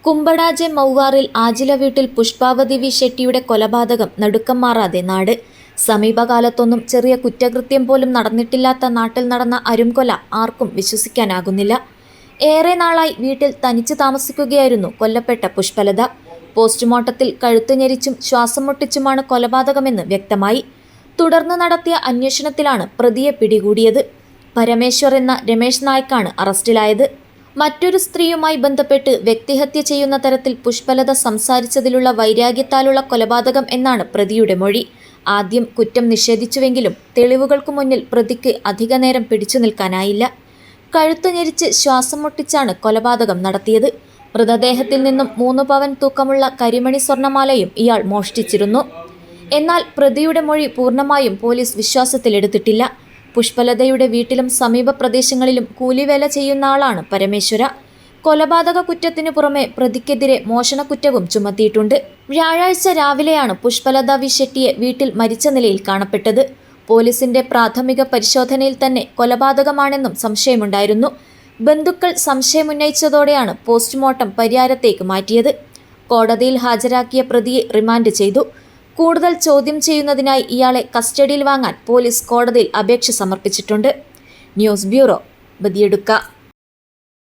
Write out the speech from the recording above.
കുമ്പടാജെ മൗവാറിൽ ആജില വീട്ടിൽ പുഷ്പാവതി വി ഷെട്ടിയുടെ കൊലപാതകം നടുക്കം മാറാതെ നാട്. സമീപകാലത്തൊന്നും ചെറിയ കുറ്റകൃത്യം പോലും നടന്നിട്ടില്ലാത്ത നാട്ടിൽ നടന്ന അരുംകൊല ആർക്കും വിശ്വസിക്കാനാകുന്നില്ല. ഏറെ നാളായി വീട്ടിൽ തനിച്ച് താമസിക്കുകയായിരുന്നു കൊല്ലപ്പെട്ട പുഷ്പലത. പോസ്റ്റ്മോർട്ടത്തിൽ കഴുത്ത് ഞെരിച്ചും ശ്വാസം മുട്ടിച്ചുമാണ് കൊലപാതകമെന്ന് വ്യക്തമായി. തുടർന്ന് നടത്തിയ അന്വേഷണത്തിലാണ് പ്രതിയെ പിടികൂടിയത്. പരമേശ്വർ എന്ന രമേശ് നായ്ക്കാണ് അറസ്റ്റിലായത്. മറ്റൊരു സ്ത്രീയുമായി ബന്ധപ്പെട്ട് വ്യക്തിഹത്യ ചെയ്യുന്ന തരത്തിൽ പുഷ്പലത സംസാരിച്ചതിലുള്ള വൈരാഗ്യത്താലുള്ള കൊലപാതകം എന്നാണ് പ്രതിയുടെ മൊഴി. ആദ്യം കുറ്റം നിഷേധിച്ചുവെങ്കിലും തെളിവുകൾക്ക് മുന്നിൽ പ്രതിക്ക് അധിക നേരം പിടിച്ചു നിൽക്കാനായില്ല. കഴുത്ത് ഞെരിച്ച് ശ്വാസം മുട്ടിച്ചാണ് കൊലപാതകം നടത്തിയത്. മൃതദേഹത്തിൽ നിന്നും 3 പവൻ തൂക്കമുള്ള കരിമണി സ്വർണമാലയും ഇയാൾ മോഷ്ടിച്ചിരുന്നു. എന്നാൽ പ്രതിയുടെ മൊഴി പൂർണ്ണമായും പോലീസ് വിശ്വാസത്തിലെടുത്തിട്ടില്ല. പുഷ്പലതയുടെ വീട്ടിലും സമീപ പ്രദേശങ്ങളിലും കൂലിവേല ചെയ്യുന്ന ആളാണ് പരമേശ്വര. കൊലപാതക കുറ്റത്തിനു പുറമെ പ്രതിക്കെതിരെ മോഷണക്കുറ്റവും ചുമത്തിയിട്ടുണ്ട്. വ്യാഴാഴ്ച രാവിലെയാണ് പുഷ്പലത വി ഷെട്ടിയെ വീട്ടിൽ മരിച്ച നിലയിൽ കാണപ്പെട്ടത്. പോലീസിന്റെ പ്രാഥമിക പരിശോധനയിൽ തന്നെ കൊലപാതകമാണെന്നും സംശയമുണ്ടായിരുന്നു. ബന്ധുക്കൾ സംശയമുന്നയിച്ചതോടെയാണ് പോസ്റ്റ്മോർട്ടം പരിയാരത്തേക്ക് മാറ്റിയത്. കോടതിയിൽ ഹാജരാക്കിയ പ്രതിയെ റിമാൻഡ് ചെയ്തു. കൂടുതൽ ചോദ്യം ചെയ്യുന്നതിനായി ഇയാളെ കസ്റ്റഡിയിൽ വാങ്ങാൻ പോലീസ് കോടതിയിൽ അപേക്ഷ സമർപ്പിച്ചിട്ടുണ്ട്. News bureau, Badiyadka.